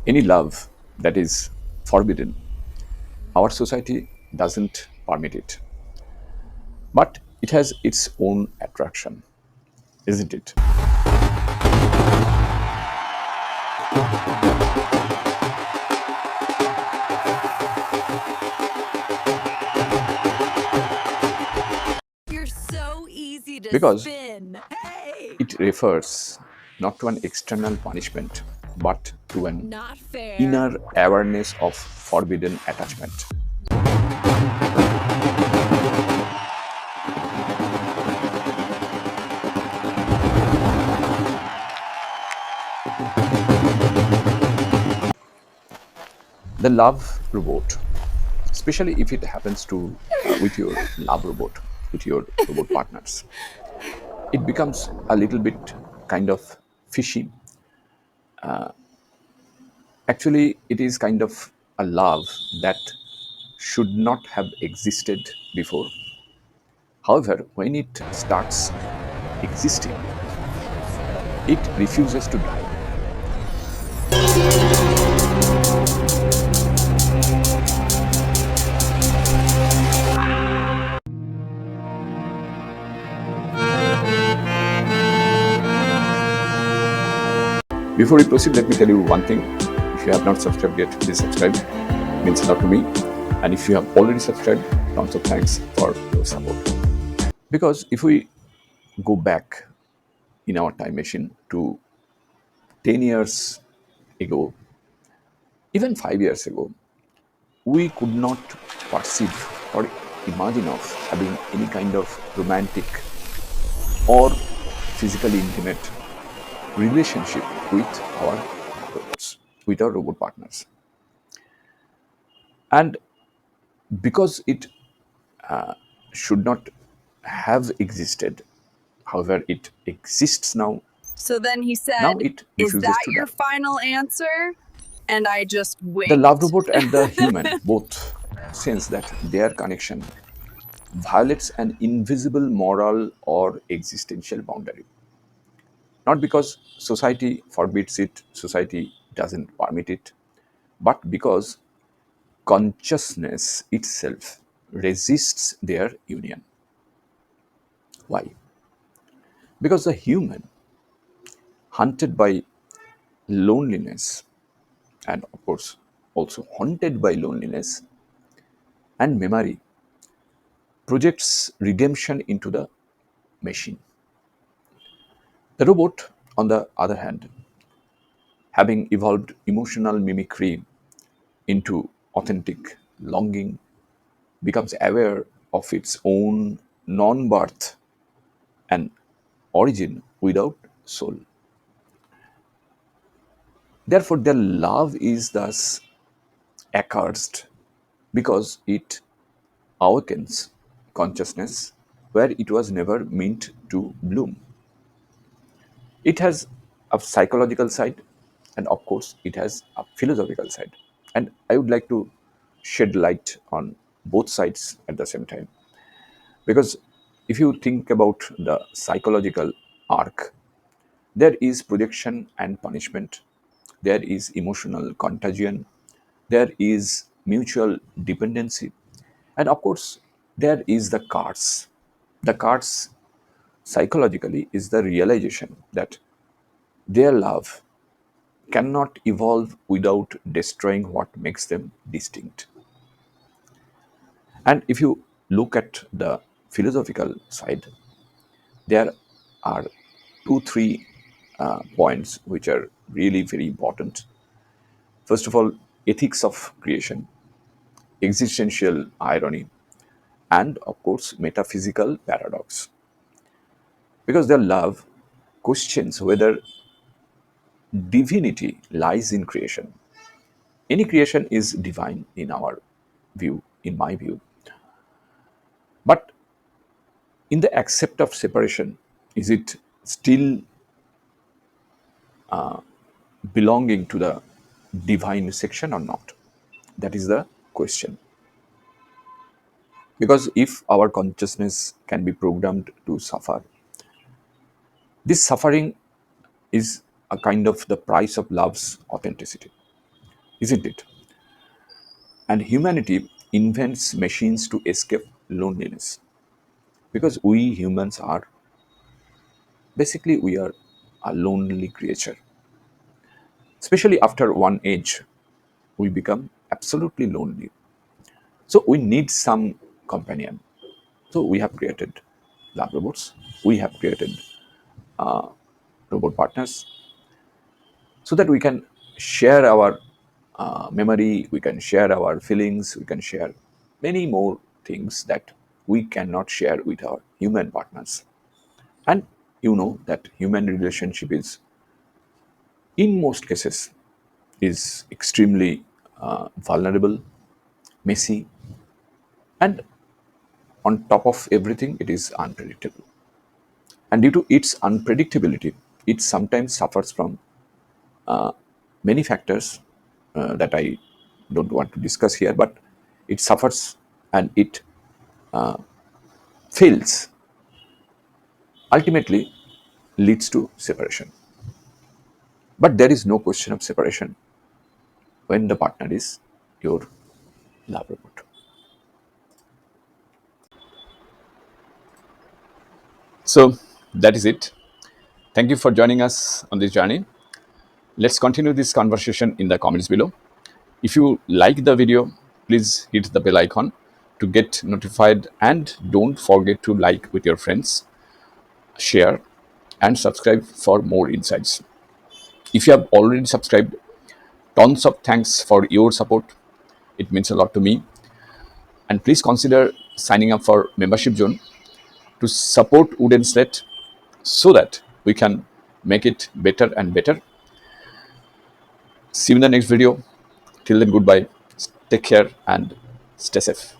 Any love that is forbidden, our society doesn't permit it. But it has its own attraction, isn't it? You're so easy to Because spin. Hey! it refers not to an external punishment, but to an Not fair. inner awareness of forbidden attachment. The love robot, especially if it happens to with your love robot, with your robot partners, it becomes a little bit kind of fishy. Actually, it is kind of a love that should not have existed before. However, when it starts existing, it refuses to die. Before we proceed, let me tell you one thing. If you have not subscribed yet, please subscribe. It means a lot to me. And if you have already subscribed, tons of thanks for your support. Because if we go back in our time machine to 10 years ago, even 5 years ago, we could not perceive or imagine of having any kind of romantic or physically intimate relationship with our robots, with our robot partners. And because it should not have existed, however, it exists now. So then he Now said, it "Is refuses that to your die. final answer?" And I just The love winked. robot and the human both sense that their connection violates an invisible moral or existential boundary. Not because society forbids it, society doesn't permit it, but because consciousness itself resists their union. Why? Because the human, hunted by loneliness, and of course also haunted by loneliness and memory, projects redemption into the machine. The robot, on the other hand, having evolved emotional mimicry into authentic longing, becomes aware of its own non birth and origin without soul. Therefore, their love is thus accursed because it awakens consciousness where it was never meant to bloom. It has a psychological side, and of course, it has a philosophical side. And I would like to shed light on both sides at the same time. Because if you think about the psychological arc, there is projection and punishment, there is emotional contagion, there is mutual dependency, and of course, there is the cards. The cards psychologically is the realization that their love cannot evolve without destroying what makes them distinct. And if you look at the philosophical side, there are two, three points which are really very important. First of all, ethics of creation, existential irony, and of course, metaphysical paradox. Because their love questions whether divinity lies in creation. Any creation is divine in our view, in my view. But in the accept of separation, is it still belonging to the divine section or not? That is the question. Because if our consciousness can be programmed to suffer, this suffering is a kind of the price of love's authenticity. isn't it? And humanity invents machines to escape loneliness, because we humans are basically we are a lonely creature. Especially after one age, we become absolutely lonely. So we need some companion. So we have created lab robots. We have created robot partners so that we can share our memory, we can share our feelings, we can share many more things that we cannot share with our human partners. And you know that human relationship is, in most cases, is extremely vulnerable, messy, and on top of everything, it is unpredictable. And due to its unpredictability, it sometimes suffers from many factors that I don't want to discuss here, but it suffers and it fails, ultimately leads to separation. But there is no question of separation when the partner is your lab robot. So that is it. Thank you for joining us on this journey. Let's continue this conversation in the comments below. If you like the video, please hit the bell icon to get notified, and don't forget to like with your friends, share, and subscribe for more insights. If you have already subscribed, tons of thanks for your support. It means a lot to me. And please consider signing up for membership zone to support Wooden Slate so that we can make it better and better. See you in the next video. Till then, goodbye. Take care and stay safe.